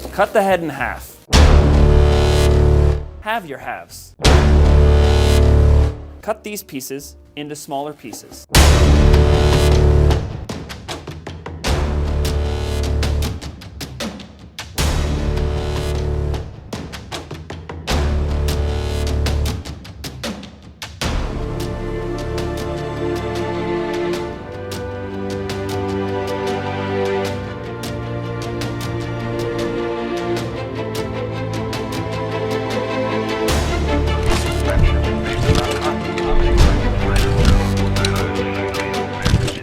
Cut the head in half. Have your halves. Cut these pieces into smaller pieces.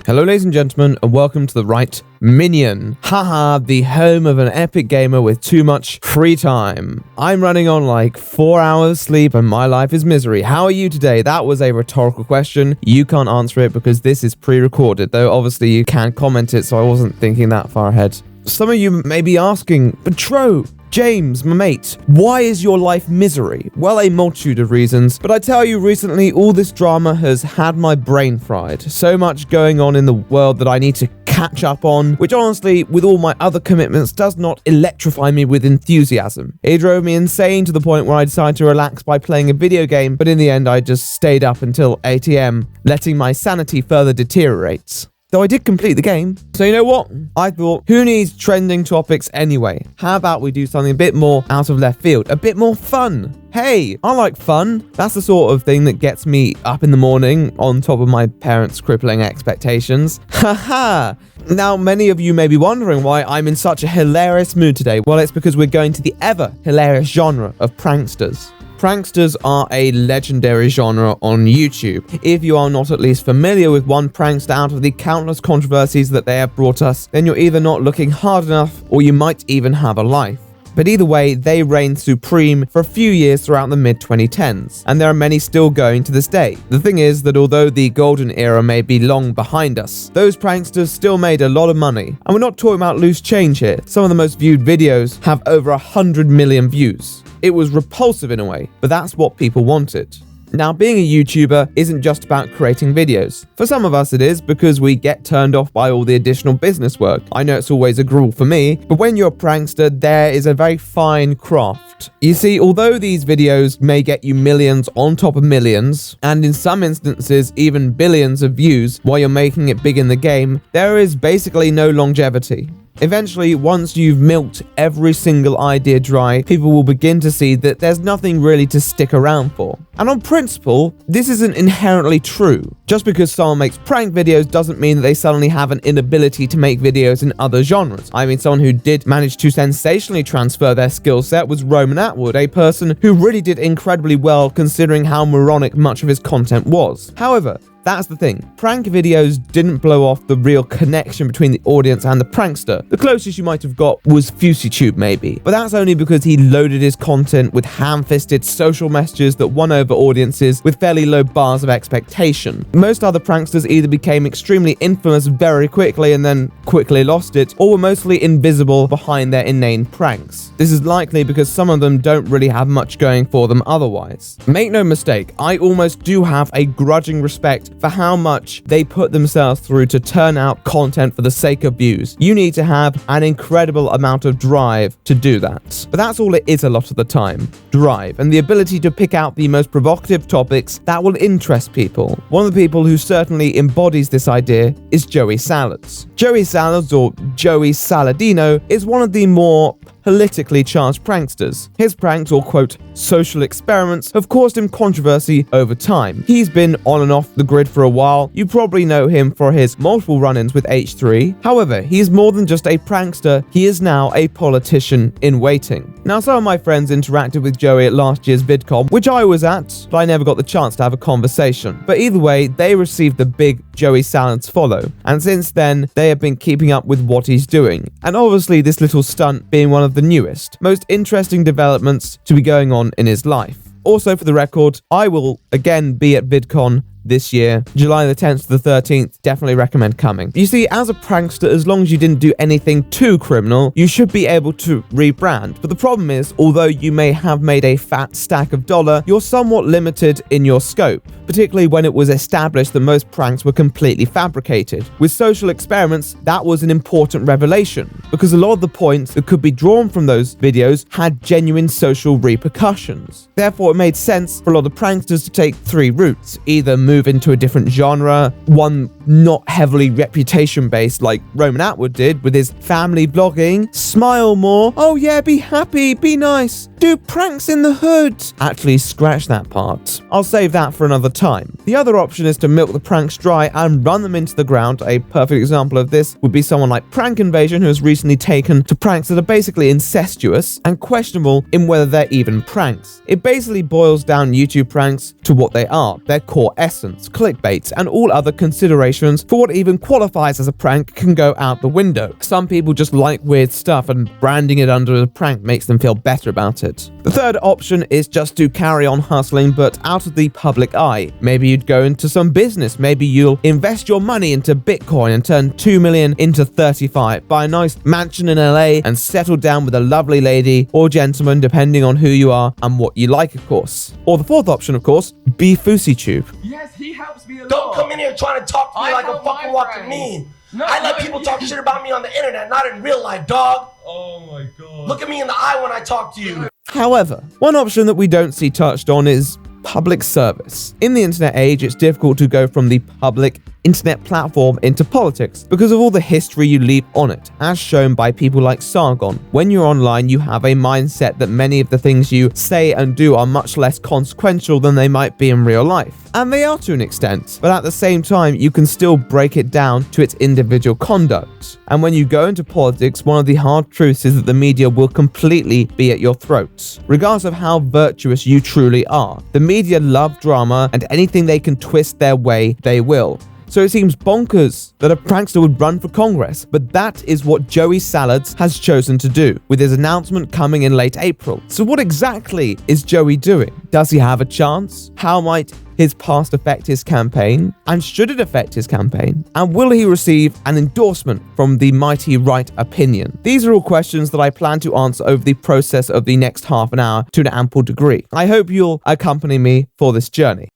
Hello ladies and gentlemen, and welcome to the Right Minion. Haha, the home of an epic gamer with too much free time. I'm running on like 4 hours sleep and my life is misery. How are you today? That was a rhetorical question. You can't answer it because this is pre-recorded, though obviously you can comment it, so I wasn't thinking that far ahead. Some of you may be asking, but TRO, James, my mate, why is your life misery? Well, a multitude of reasons, but I tell you recently all this drama has had my brain fried. So much going on in the world that I need to catch up on, which honestly, with all my other commitments, does not electrify me with enthusiasm. It drove me insane to the point where I decided to relax by playing a video game, but in the end I just stayed up until 8 AM, letting my sanity further deteriorate. Though I did complete the game. So you know what? I thought, who needs trending topics anyway? How about we do something a bit more out of left field? A bit more fun. Hey, I like fun. That's the sort of thing that gets me up in the morning on top of my parents' crippling expectations. Haha. Now, many of you may be wondering why I'm in such a hilarious mood today. Well, it's because we're going to the ever hilarious genre of pranksters. Pranksters are a legendary genre on YouTube. If you are not at least familiar with one prankster out of the countless controversies that they have brought us, then you're either not looking hard enough or you might even have a life. But either way, they reigned supreme for a few years throughout the mid-2010s, and there are many still going to this day. The thing is that although the golden era may be long behind us, those pranksters still made a lot of money. And we're not talking about loose change here. Some of the most viewed videos have over 100 million views. It was repulsive in a way, but that's what people wanted. Now, being a YouTuber isn't just about creating videos. For some of us it is, because we get turned off by all the additional business work. I know it's always a gruel for me, but when you're a prankster, there is a very fine craft. You see, although these videos may get you millions on top of millions, and in some instances even billions of views while you're making it big in the game, there is basically no longevity. Eventually, once you've milked every single idea dry, people will begin to see that there's nothing really to stick around for. And on principle, this isn't inherently true. Just because someone makes prank videos doesn't mean that they suddenly have an inability to make videos in other genres. I mean, someone who did manage to sensationally transfer their skill set was Roman Atwood, a person who really did incredibly well considering how moronic much of his content was. However, that's the thing. Prank videos didn't blow off the real connection between the audience and the prankster. The closest you might have got was FusiTube maybe, but that's only because he loaded his content with ham-fisted social messages that won over audiences with fairly low bars of expectation. Most other pranksters either became extremely infamous very quickly and then quickly lost it, or were mostly invisible behind their inane pranks. This is likely because some of them don't really have much going for them otherwise. Make no mistake, I almost do have a grudging respect for how much they put themselves through to turn out content for the sake of views. You need to have an incredible amount of drive to do that. But that's all it is a lot of the time. Drive, and the ability to pick out the most provocative topics that will interest people. One of the people who certainly embodies this idea is Joey Salads. Joey Salads, or Joey Saladino, is one of the more politically charged pranksters. His pranks, or quote, social experiments, have caused him controversy over time. He's been on and off the grid for a while. You probably know him for his multiple run-ins with H3. However, he is more than just a prankster, he is now a politician in waiting. Now, some of my friends interacted with Joey at last year's VidCon, which I was at, but I never got the chance to have a conversation. But either way, they received the big Joey Salads follow, and since then, they have been keeping up with what he's doing. And obviously, this little stunt being one of the newest, most interesting developments to be going on in his life. Also, for the record, I will again be at VidCon this year. July the 10th to the 13th, definitely recommend coming. You see, as a prankster, as long as you didn't do anything too criminal, you should be able to rebrand. But the problem is, although you may have made a fat stack of dollar, you're somewhat limited in your scope, particularly when it was established that most pranks were completely fabricated. With social experiments, that was an important revelation, because a lot of the points that could be drawn from those videos had genuine social repercussions. Therefore, it made sense for a lot of pranksters to take three routes: either move into a different genre, one not heavily reputation-based like Roman Atwood did with his family vlogging, smile more, oh yeah, be happy, be nice, do pranks in the hood. Actually, scratch that part. I'll save that for another time. The other option is to milk the pranks dry and run them into the ground. A perfect example of this would be someone like Prank Invasion, who has recently taken to pranks that are basically incestuous and questionable in whether they're even pranks. It basically boils down YouTube pranks to what they are, their core essence, clickbait, and all other considerations for what even qualifies as a prank can go out the window. Some people just like weird stuff, and branding it under a prank makes them feel better about it. The third option is just to carry on hustling, but out of the public eye. Maybe you'd go into some business. Maybe you'll invest your money into Bitcoin and turn 2 million into 35, buy a nice mansion in LA and settle down with a lovely lady or gentleman, depending on who you are and what you like, of course. Or the fourth option, of course, be FouseyTube. Yes, he helps me a lot. Don't come in here trying to talk to me like a help my fucking walking friends. mean. No, I let no, people talk shit about me on the internet, not in real life, dog. Oh my god. Look at me in the eye when I talk to you. However, one option that we don't see touched on is public service. In the internet age, it's difficult to go from the public internet platform into politics because of all the history you leave on it, as shown by people like Sargon. When you're online, you have a mindset that many of the things you say and do are much less consequential than they might be in real life. And they are to an extent, but at the same time, you can still break it down to its individual conduct. And when you go into politics, one of the hard truths is that the media will completely be at your throats, regardless of how virtuous you truly are. The media love drama, and anything they can twist their way, they will. So it seems bonkers that a prankster would run for Congress, but that is what Joey Salads has chosen to do, with his announcement coming in late April. So what exactly is Joey doing? Does he have a chance? How might his past affect his campaign? And should it affect his campaign? And will he receive an endorsement from the mighty right opinion? These are all questions that I plan to answer over the process of the next half an hour to an ample degree. I hope you'll accompany me for this journey.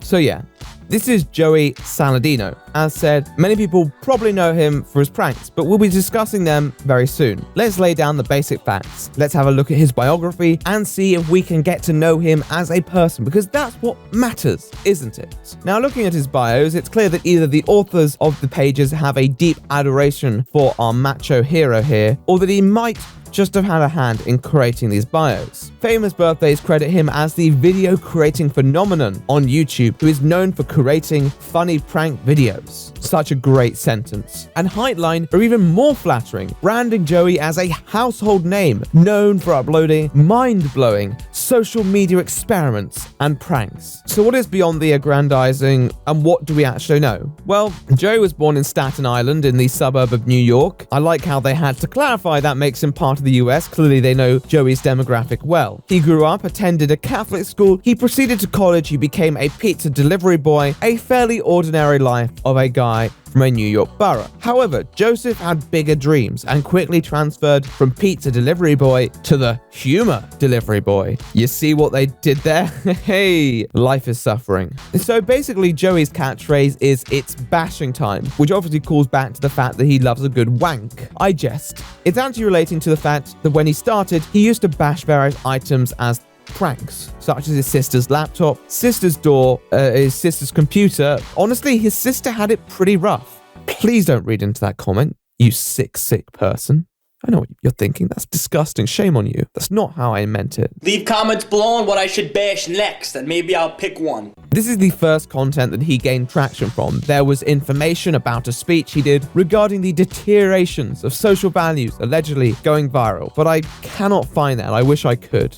So yeah, this is Joey Saladino. As said, many people probably know him for his pranks, but we'll be discussing them very soon. Let's lay down the basic facts. Let's have a look at his biography and see if we can get to know him as a person, because that's what matters, isn't it? Now, looking at his bios, it's clear that either the authors of the pages have a deep adoration for our macho hero here, or that he might just have had a hand in creating these bios. Famous birthdays credit him as the video creating phenomenon on YouTube, who is known for creating funny prank videos. Such a great sentence. And Heightline are even more flattering, branding Joey as a household name, known for uploading mind-blowing social media experiments and pranks. So what is beyond the aggrandizing, and what do we actually know? Well, Joey was born in Staten Island in the suburb of New York. I like how they had to clarify that makes him part of the US. Clearly they know Joey's demographic well. He grew up, attended a Catholic school, he proceeded to college, he became a pizza delivery boy, a fairly ordinary life of a guy from a New York borough. However, Joseph had bigger dreams and quickly transferred from pizza delivery boy to the humor delivery boy. You see what they did there? Hey, life is suffering. So basically, Joey's catchphrase is "it's bashing time," which obviously calls back to the fact that he loves a good wank. I jest. It's actually relating to the fact that when he started, he used to bash various items as pranks, such as his sister's laptop, sister's door, his sister's computer. Honestly, his sister had it pretty rough. Please don't read into that comment, you sick person. I know what you're thinking. That's disgusting. Shame on you. That's not how I meant it. Leave comments below on what I should bash next, and maybe I'll pick one. This is the first content that he gained traction from. There was information about a speech he did regarding the deteriorations of social values allegedly going viral, but I cannot find that. I wish I could.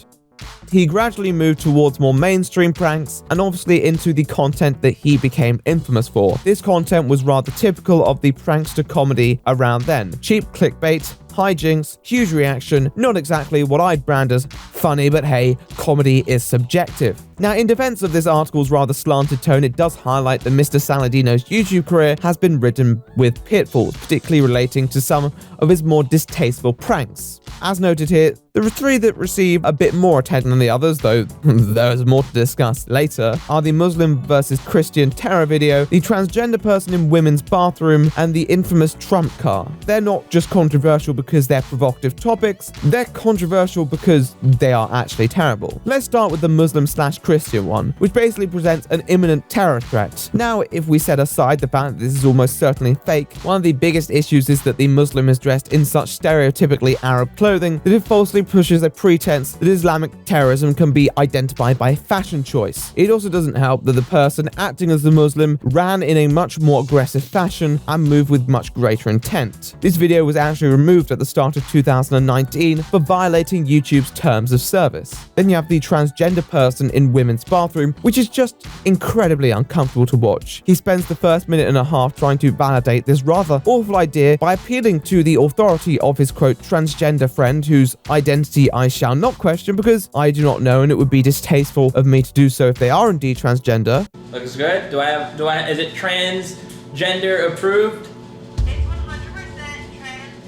He gradually moved towards more mainstream pranks and obviously into the content that he became infamous for. This content was rather typical of the prankster comedy around then. Cheap clickbait, hijinks, huge reaction, not exactly what I'd brand as funny, but hey, comedy is subjective. Now, in defense of this article's rather slanted tone, it does highlight that Mr. Saladino's YouTube career has been ridden with pitfalls, particularly relating to some of his more distasteful pranks. As noted here, there are 3 that receive a bit more attention than the others, though there's more to discuss later, are the Muslim versus Christian terror video, the transgender person in women's bathroom, and the infamous Trump car. They're not just controversial because they're provocative topics, they're controversial because they are actually terrible. Let's start with the Muslim/Christian one, which basically presents an imminent terror threat. Now, if we set aside the fact that this is almost certainly fake, one of the biggest issues is that the Muslim is dressed in such stereotypically Arab clothing that it falsely pushes a pretense that Islamic terrorism can be identified by fashion choice. It also doesn't help that the person acting as the Muslim ran in a much more aggressive fashion and moved with much greater intent. This video was actually removed at the start of 2019 for violating YouTube's terms of service. Then you have the transgender person in women's bathroom, which is just incredibly uncomfortable to watch. He spends the first minute and a half trying to validate this rather awful idea by appealing to the authority of his quote transgender friend, whose identity I shall not question because I do not know and it would be distasteful of me to do so if they are indeed transgender. Looks good. Is it transgender approved? It's 100%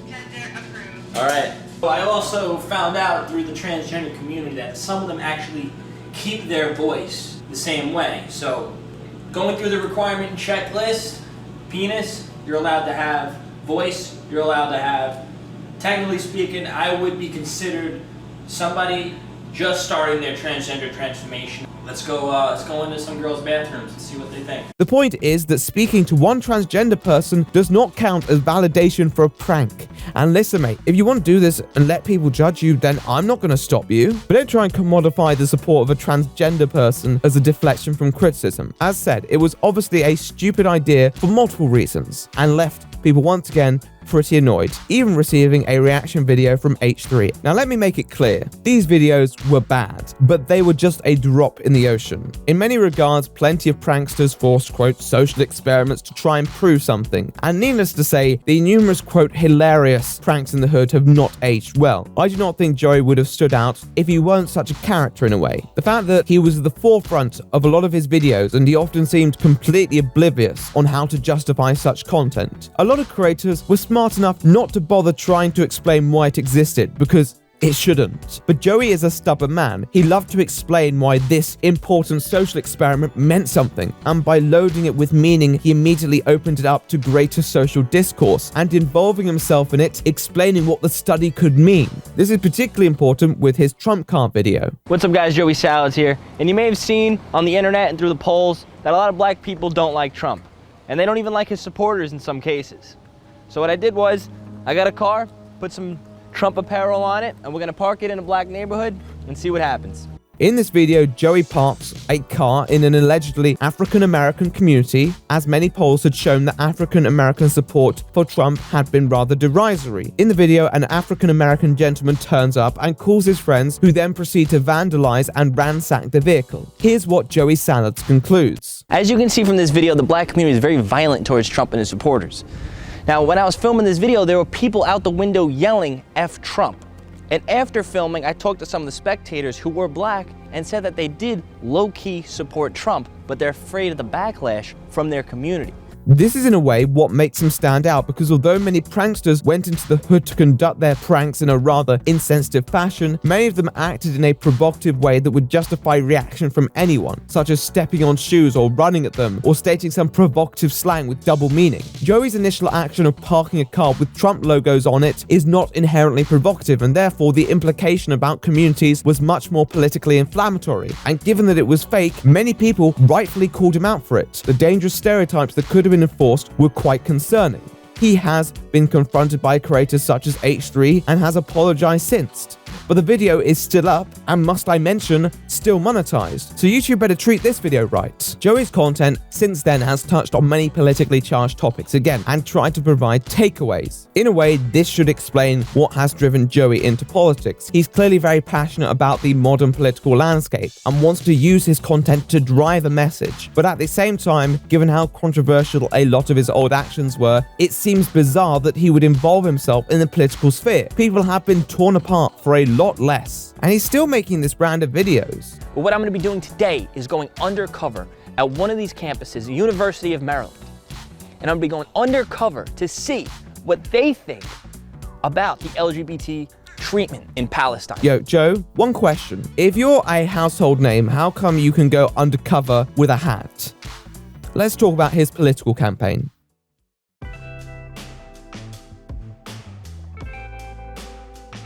transgender approved. Alright. I also found out through the transgender community that some of them actually keep their voice the same way. So, going through the requirement checklist, penis, you're allowed to have voice, you're allowed to have, technically speaking, I would be considered somebody just starting their transgender transformation. Let's go into some girls' bathrooms and see what they think. The point is that speaking to one transgender person does not count as validation for a prank. And listen, mate, if you want to do this and let people judge you, then I'm not going to stop you. But don't try and commodify the support of a transgender person as a deflection from criticism. As said, it was obviously a stupid idea for multiple reasons and left people once again pretty annoyed, even receiving a reaction video from H3. Now let me make it clear, these videos were bad, but they were just a drop in the ocean. In many regards, plenty of pranksters forced quote social experiments to try and prove something, and needless to say, the numerous quote hilarious pranks in the hood have not aged well. I do not think Joey would have stood out if he weren't such a character in a way. The fact that he was at the forefront of a lot of his videos and he often seemed completely oblivious on how to justify such content. A lot of creators were smart enough not to bother trying to explain why it existed because it shouldn't. But Joey is a stubborn man. He loved to explain why this important social experiment meant something, and by loading it with meaning, he immediately opened it up to greater social discourse and involving himself in it, explaining what the study could mean. This is particularly important with his Trump card video. What's up guys, Joey Salads here, and you may have seen on the internet and through the polls that a lot of black people don't like Trump, and they don't even like his supporters in some cases. So what I did was, I got a car, put some Trump apparel on it, and we're gonna park it in a black neighborhood and see what happens. In this video, Joey parks a car in an allegedly African-American community, as many polls had shown that African-American support for Trump had been rather derisory. In the video, an African-American gentleman turns up and calls his friends, who then proceed to vandalize and ransack the vehicle. Here's what Joey Salads concludes. As you can see from this video, the black community is very violent towards Trump and his supporters. Now, when I was filming this video, there were people out the window yelling F Trump. And after filming, I talked to some of the spectators who were black and said that they did low-key support Trump, but they're afraid of the backlash from their community. This is in a way what makes him stand out, because although many pranksters went into the hood to conduct their pranks in a rather insensitive fashion, many of them acted in a provocative way that would justify reaction from anyone, such as stepping on shoes or running at them, or stating some provocative slang with double meaning. Joey's initial action of parking a car with Trump logos on it is not inherently provocative, and therefore the implication about communities was much more politically inflammatory. And given that it was fake, many people rightfully called him out for it. The dangerous stereotypes that could have been enforced were quite concerning. He has been confronted by creators such as H3 and has apologized since. but the video is still up and, must I mention, still monetized. So YouTube better treat this video right. Joey's content since then has touched on many politically charged topics again and tried to provide takeaways. In a way, this should explain what has driven Joey into politics. He's clearly very passionate about the modern political landscape and wants to use his content to drive a message. But at the same time, given how controversial a lot of his old actions were, it seems bizarre that he would involve himself in the political sphere. People have been torn apart for a lot less, and he's still making this brand of videos. But what I'm going to be doing today is going undercover at one of these campuses, the University of Maryland. And I'm going to be going undercover to see what they think about the LGBT treatment in Palestine. Yo, Joe, one question. If you're a household name, how come you can go undercover with a hat? Let's talk about his political campaign.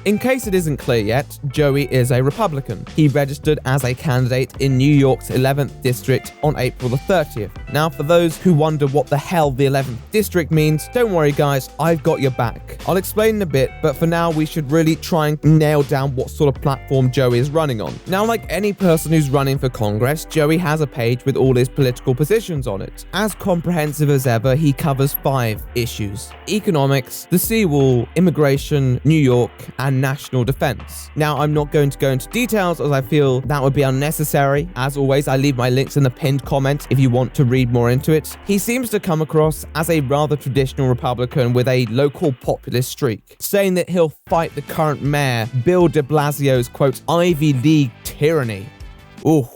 In case it isn't clear yet, Joey is a Republican. He registered as a candidate in New York's 11th District on April the 30th. Now, for those who wonder what the hell the 11th District means, don't worry guys, I've got your back. I'll explain in a bit, but for now we should really try and nail down what sort of platform Joey is running on. Now, like any person who's running for Congress, Joey has a page with all his political positions on it. As comprehensive as ever, he covers 5 issues: economics, the seawall, immigration, New York, and national defense. Now, I'm not going to go into details as I feel that would be unnecessary. As always, I leave my links in the pinned comment if you want to read more into it. He seems to come across as a rather traditional Republican with a local populist streak, saying that he'll fight the current mayor, Bill de Blasio's, quote, Ivy League tyranny. Ooh.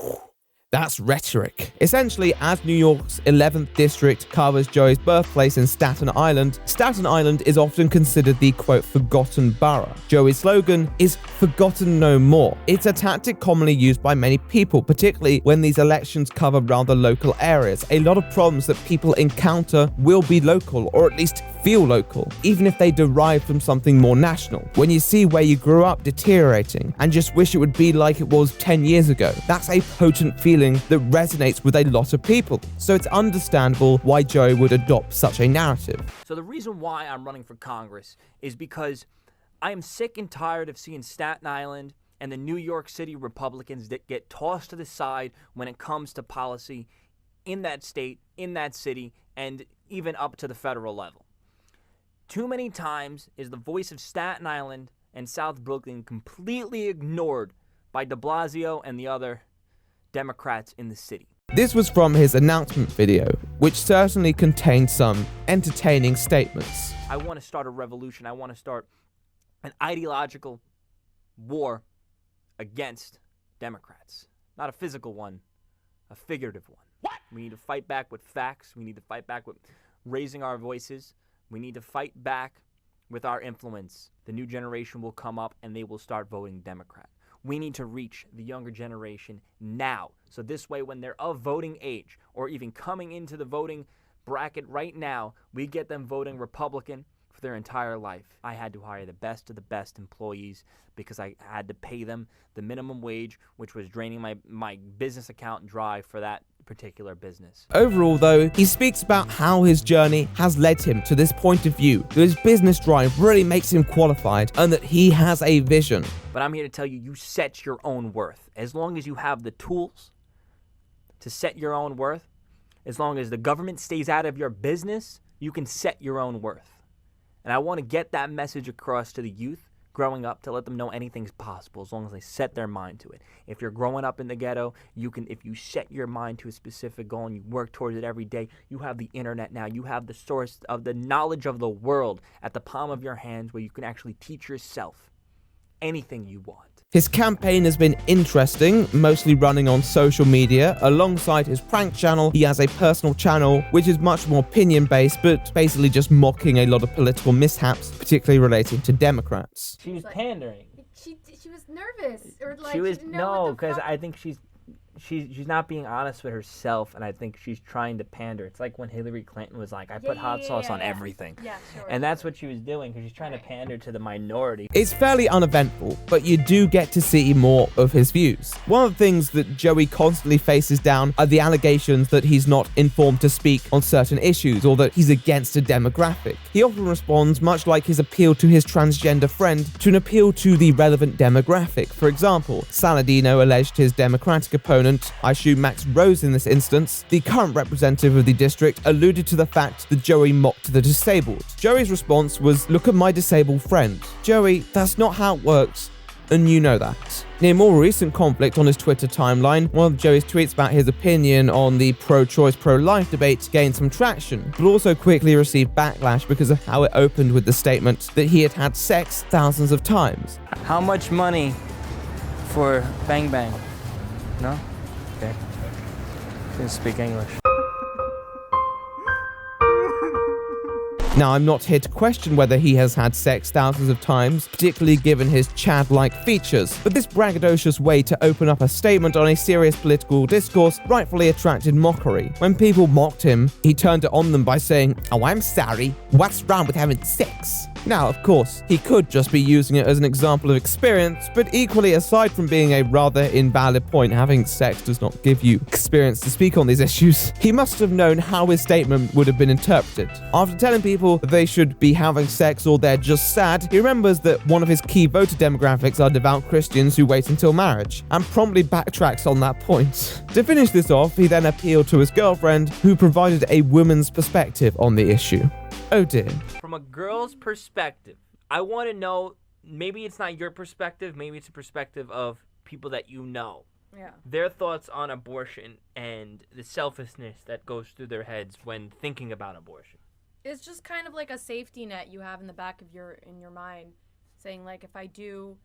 That's rhetoric. Essentially, as New York's 11th District covers Joey's birthplace in Staten Island is often considered the, quote, forgotten borough. Joey's slogan is forgotten no more. It's a tactic commonly used by many people, particularly when these elections cover rather local areas. A lot of problems that people encounter will be local, or at least feel local, even if they derive from something more national. When you see where you grew up deteriorating and just wish it would be like it was 10 years ago, that's a potent feeling that resonates with a lot of people. So it's understandable why Joey would adopt such a narrative. So the reason why I'm running for Congress is because I am sick and tired of seeing Staten Island and the New York City Republicans that get tossed to the side when it comes to policy in that state, in that city, and even up to the federal level. Too many times is the voice of Staten Island and South Brooklyn completely ignored by de Blasio and the other Democrats in the city. This was from his announcement video, which certainly contained some entertaining statements. I want to start a revolution. I want to start an ideological war against Democrats. Not a physical one, a figurative one. What? We need to fight back with facts. We need to fight back with raising our voices. We need to fight back with our influence. The new generation will come up and they will start voting Democrat. We need to reach the younger generation now. So this way, when they're of voting age or even coming into the voting bracket right now, we get them voting Republican for their entire life. I had to hire the best of the best employees because I had to pay them the minimum wage, which was draining my business account dry for that particular business. Overall, though, he speaks about how his journey has led him to this point of view, that his business drive really makes him qualified, and that he has a vision. But I'm here to tell you, you set your own worth. As long as you have the tools to set your own worth, as long as the government stays out of your business, you can set your own worth. And I want to get that message across to the youth growing up, to let them know anything's possible as long as they set their mind to it. If you're growing up in the ghetto, you can, if you set your mind to a specific goal and you work towards it every day, you have the internet now. You have the source of the knowledge of the world at the palm of your hands where you can actually teach yourself anything you want. His campaign has been interesting, mostly running on social media. Alongside his prank channel, he has a personal channel, which is much more opinion-based, but basically just mocking a lot of political mishaps, particularly relating to Democrats. She was pandering. She was nervous, or like She was she didn't know what the because fuck. I think she's she's not being honest with herself, and I think she's trying to pander. It's like when Hillary Clinton was like, I put hot sauce on everything. Yeah, sure. And that's what she was doing, because she's trying to pander to the minority. It's fairly uneventful, but you do get to see more of his views. One of the things that Joey constantly faces down are the allegations that he's not informed to speak on certain issues, or that he's against a demographic. He often responds, much like his appeal to his transgender friend, to an appeal to the relevant demographic. For example, Saladino alleged his Democratic opponent, I assume Max Rose in this instance, the current representative of the district, alluded to the fact that Joey mocked the disabled. Joey's response was, look at my disabled friend. Joey, that's not how it works, and you know that. In a more recent conflict on his Twitter timeline, one of Joey's tweets about his opinion on the pro-choice, pro-life debate gained some traction, but also quickly received backlash because of how it opened with the statement that he had had sex thousands of times. How much money for Bang Bang? No? Okay. Didn't speak English. Now, I'm not here to question whether he has had sex thousands of times, particularly given his Chad-like features, but this braggadocious way to open up a statement on a serious political discourse rightfully attracted mockery. When people mocked him, he turned it on them by saying, oh, I'm sorry, what's wrong with having sex? Now, of course, he could just be using it as an example of experience, but equally, aside from being a rather invalid point, having sex does not give you experience to speak on these issues. He must have known how his statement would have been interpreted. After telling people that they should be having sex or they're just sad, he remembers that one of his key voter demographics are devout Christians who wait until marriage, and promptly backtracks on that point. To finish this off, he then appealed to his girlfriend, who provided a woman's perspective on the issue. Oh dear. From a girl's perspective, I want to know, maybe it's not your perspective, maybe it's a perspective of people that you know. Yeah. Their thoughts on abortion and the selfishness that goes through their heads when thinking about abortion. It's just kind of like a safety net you have in the back of your mind, saying like, if I do,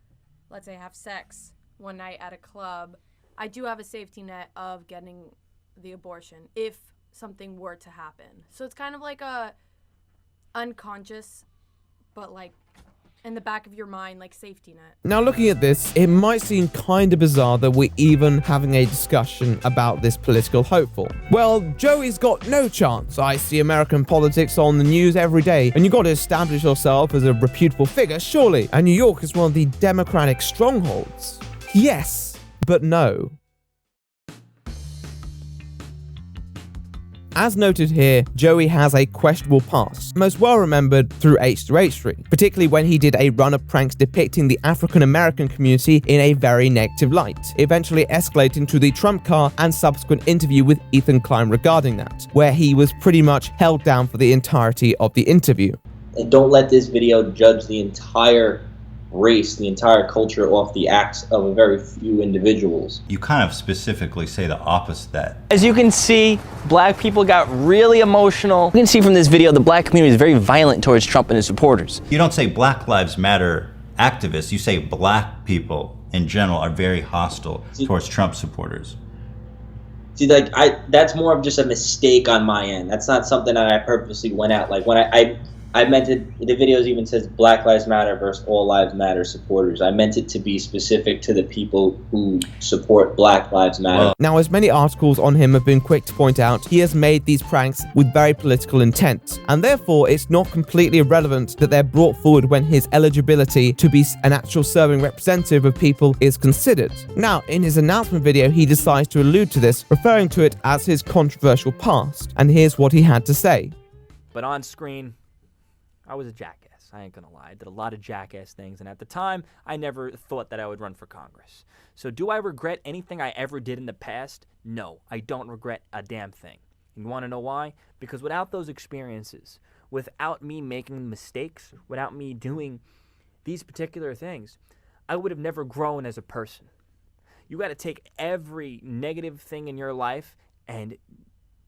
let's say, have sex one night at a club, I do have a safety net of getting the abortion if something were to happen. So it's kind of like a unconscious, but like in the back of your mind, like safety net. Now, looking at this, it might seem kind of bizarre that we're even having a discussion about this political hopeful. Well, Joey's got no chance. I see American politics on the news every day, and you've got to establish yourself as a reputable figure, surely. And New York is one of the Democratic strongholds. Yes, but no. As noted here, Joey has a questionable past, most well remembered through H2H3, particularly when he did a run of pranks depicting the African-American community in a very negative light, eventually escalating to the Trump car and subsequent interview with Ethan Klein regarding that, where he was pretty much held down for the entirety of the interview. And don't let this video judge the entire race, the entire culture off the acts of a very few individuals. You kind of specifically say the opposite of that. As you can see, black people got really emotional. You can see from this video the black community is very violent towards Trump and his supporters. You don't say Black Lives Matter activists, you say black people in general are very hostile towards Trump supporters. See, like, that's more of just a mistake on my end. That's not something that I purposely went out. Like, when I meant it, the videos even says Black Lives Matter versus All Lives Matter supporters. I meant it to be specific to the people who support Black Lives Matter. Now, as many articles on him have been quick to point out, he has made these pranks with very political intent, and therefore it's not completely irrelevant that they're brought forward when his eligibility to be an actual serving representative of people is considered. Now, in his announcement video, he decides to allude to this, referring to it as his controversial past, and here's what he had to say. But on screen, I was a jackass. I ain't gonna lie. I did a lot of jackass things, and at the time, I never thought that I would run for Congress. So do I regret anything I ever did in the past? No, I don't regret a damn thing. You wanna know why? Because without those experiences, without me making mistakes, without me doing these particular things, I would have never grown as a person. You gotta take every negative thing in your life and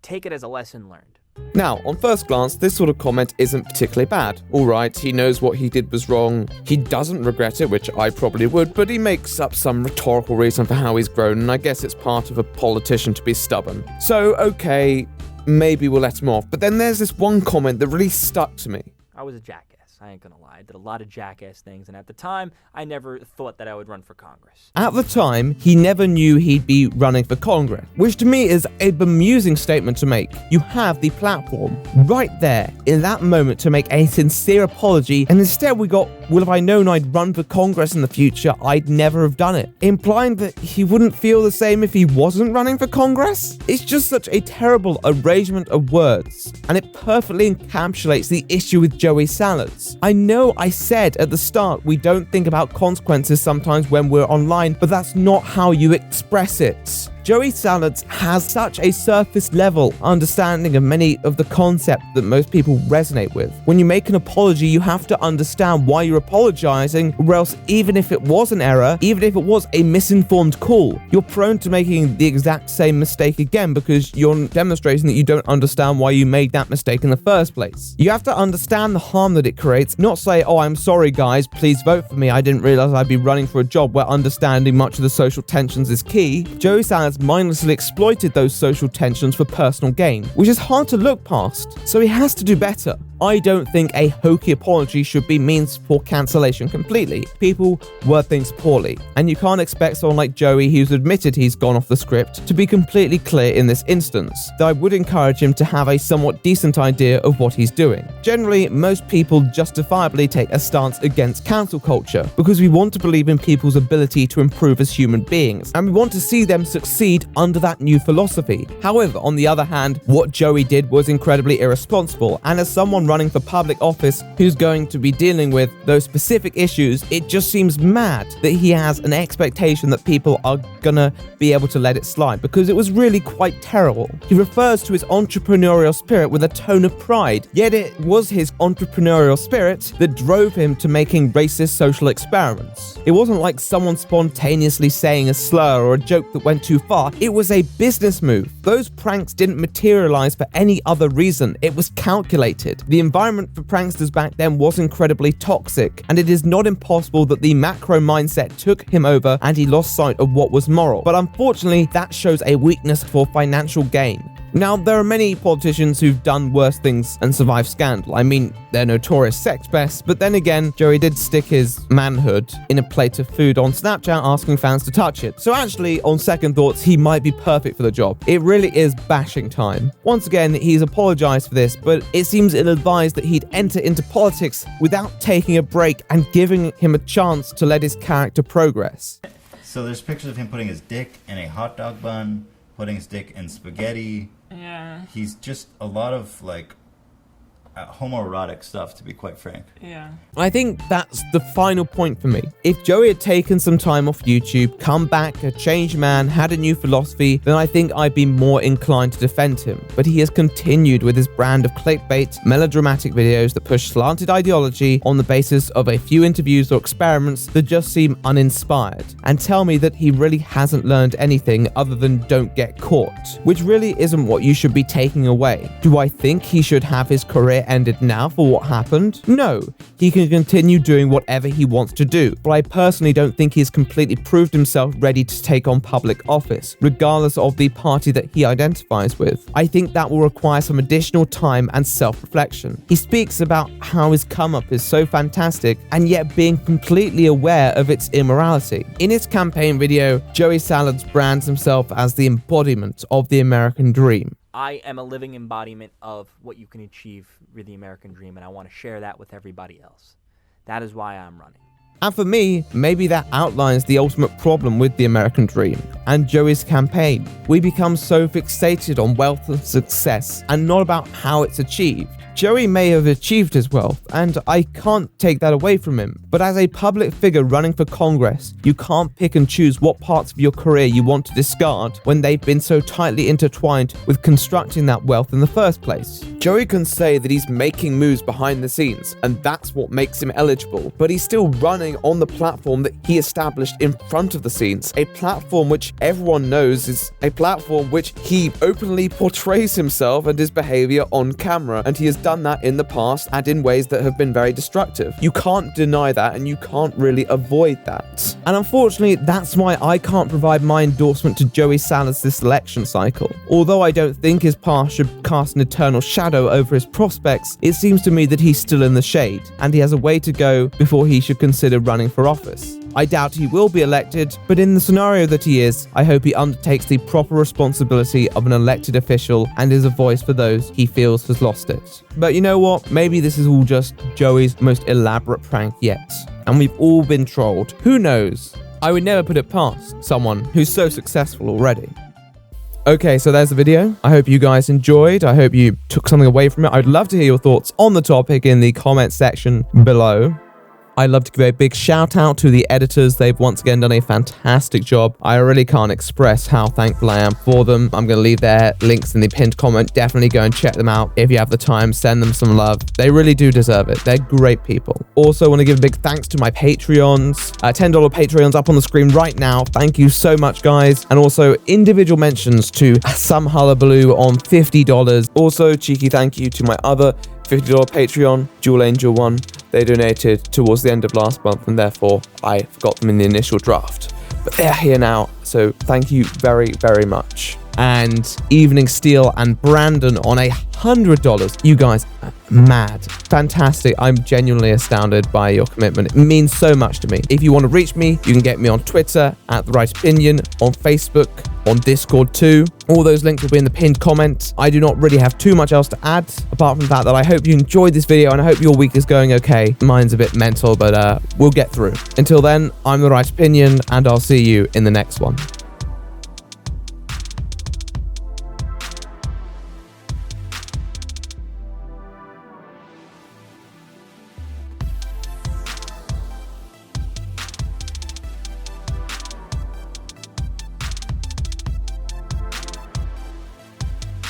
take it as a lesson learned. Now, on first glance, this sort of comment isn't particularly bad. Alright, he knows what he did was wrong. He doesn't regret it, which I probably would, but he makes up some rhetorical reason for how he's grown, and I guess it's part of a politician to be stubborn. So, okay, maybe we'll let him off. But then there's this one comment that really stuck to me. I was a jackass. I ain't gonna lie. I did a lot of jackass things, and at the time, I never thought that I would run for Congress. At the time, he never knew he'd be running for Congress, which to me is a bemusing statement to make. You have the platform right there in that moment to make a sincere apology, and instead we got, well, if I known I'd run for Congress in the future, I'd never have done it, implying that he wouldn't feel the same if he wasn't running for Congress. It's just such a terrible arrangement of words, and it perfectly encapsulates the issue with Joey Salads. I know I said at the start we don't think about consequences sometimes when we're online, but that's not how you express it. Joey Salads has such a surface level understanding of many of the concepts that most people resonate with. When you make an apology, you have to understand why you're apologizing, or else even if it was an error, even if it was a misinformed call, you're prone to making the exact same mistake again because you're demonstrating that you don't understand why you made that mistake in the first place. You have to understand the harm that it creates, not say, oh, I'm sorry guys, please vote for me, I didn't realize I'd be running for a job, where understanding much of the social tensions is key. Joey Salads mindlessly exploited those social tensions for personal gain, which is hard to look past, so he has to do better. I don't think a hokey apology should be means for cancellation completely. People word things poorly, and you can't expect someone like Joey, who's admitted he's gone off the script, to be completely clear in this instance, though I would encourage him to have a somewhat decent idea of what he's doing. Generally, most people justifiably take a stance against cancel culture because we want to believe in people's ability to improve as human beings, and we want to see them succeed under that new philosophy. However, on the other hand, what Joey did was incredibly irresponsible, and as someone running for public office who's going to be dealing with those specific issues, it just seems mad that he has an expectation that people are gonna be able to let it slide, because it was really quite terrible. He refers to his entrepreneurial spirit with a tone of pride, yet it was his entrepreneurial spirit that drove him to making racist social experiments. It wasn't like someone spontaneously saying a slur or a joke that went too far. It was a business move. Those pranks didn't materialize for any other reason. It was calculated. The environment for pranksters back then was incredibly toxic, and it is not impossible that the macro mindset took him over and he lost sight of what was moral. But unfortunately, that shows a weakness for financial gain. Now, there are many politicians who've done worse things and survived scandal. I mean, they're notorious sex pests, but then again, Joey did stick his manhood in a plate of food on Snapchat asking fans to touch it. So actually, on second thoughts, he might be perfect for the job. It really is bashing time. Once again, he's apologized for this, but it seems ill-advised that he'd enter into politics without taking a break and giving him a chance to let his character progress. So there's pictures of him putting his dick in a hot dog bun, putting his dick in spaghetti. Yeah. He's just a lot of like homoerotic stuff, to be quite frank. Yeah. I think that's the final point for me. If Joey had taken some time off YouTube, come back, a changed man, had a new philosophy, then I think I'd be more inclined to defend him. But he has continued with his brand of clickbait, melodramatic videos that push slanted ideology on the basis of a few interviews or experiments that just seem uninspired, and tell me that he really hasn't learned anything other than don't get caught, which really isn't what you should be taking away. Do I think he should have his career ended now for what happened? No, he can continue doing whatever he wants to do, but I personally don't think he's completely proved himself ready to take on public office, regardless of the party that he identifies with. I think that will require some additional time and self-reflection. He speaks about how his come-up is so fantastic, and yet being completely aware of its immorality. In his campaign video, Joey Salads brands himself as the embodiment of the American dream. I am a living embodiment of what you can achieve with the American dream, and I want to share that with everybody else. That is why I'm running. And for me, maybe that outlines the ultimate problem with the American dream and Joey's campaign. We become so fixated on wealth and success and not about how it's achieved. Joey may have achieved his wealth, and I can't take that away from him. But as a public figure running for Congress, you can't pick and choose what parts of your career you want to discard when they've been so tightly intertwined with constructing that wealth in the first place. Joey can say that he's making moves behind the scenes, and that's what makes him eligible, but he's still running running on the platform that he established in front of the scenes, a platform which everyone knows is a platform which he openly portrays himself and his behavior on camera, and he has done that in the past and in ways that have been very destructive. You can't deny that, and you can't really avoid that. And unfortunately, that's why I can't provide my endorsement to Joey Salas this election cycle. Although I don't think his past should cast an eternal shadow over his prospects, it seems to me that he's still in the shade, and he has a way to go before he should consider running for office. I doubt he will be elected, but in the scenario that he is, I hope he undertakes the proper responsibility of an elected official and is a voice for those he feels has lost it. But you know what? Maybe this is all just Joey's most elaborate prank yet, and we've all been trolled. Who knows? I would never put it past someone who's so successful already. Okay, so there's the video. I hope you guys enjoyed. I hope you took something away from it. I'd love to hear your thoughts on the topic in the comment section below. I'd love to give a big shout out to the editors. They've once again done a fantastic job. I really can't express how thankful I am for them. I'm going to leave their links in the pinned comment. Definitely go and check them out. If you have the time, send them some love. They really do deserve it. They're great people. Also, want to give a big thanks to my Patreons. $10 Patreons up on the screen right now. Thank you so much, guys. And also individual mentions to Some Hullabaloo on $50. Also, cheeky thank you to my other $50 Patreon, Jewel Angel 1. They donated towards the end of last month, and therefore I forgot them in the initial draft. But they're here now, so thank you very, very much. And Evening Steel and Brandon on $100. You guys are mad. Fantastic. I'm genuinely astounded by your commitment. It means so much to me. If you want to reach me, you can get me on Twitter at The Right Opinion, on Facebook, on Discord too. All those links will be in the pinned comment. I do not really have too much else to add, apart from the fact that I hope you enjoyed this video and I hope your week is going okay. Mine's a bit mental, but we'll get through. Until then, I'm The Right Opinion, and I'll see you in the next one.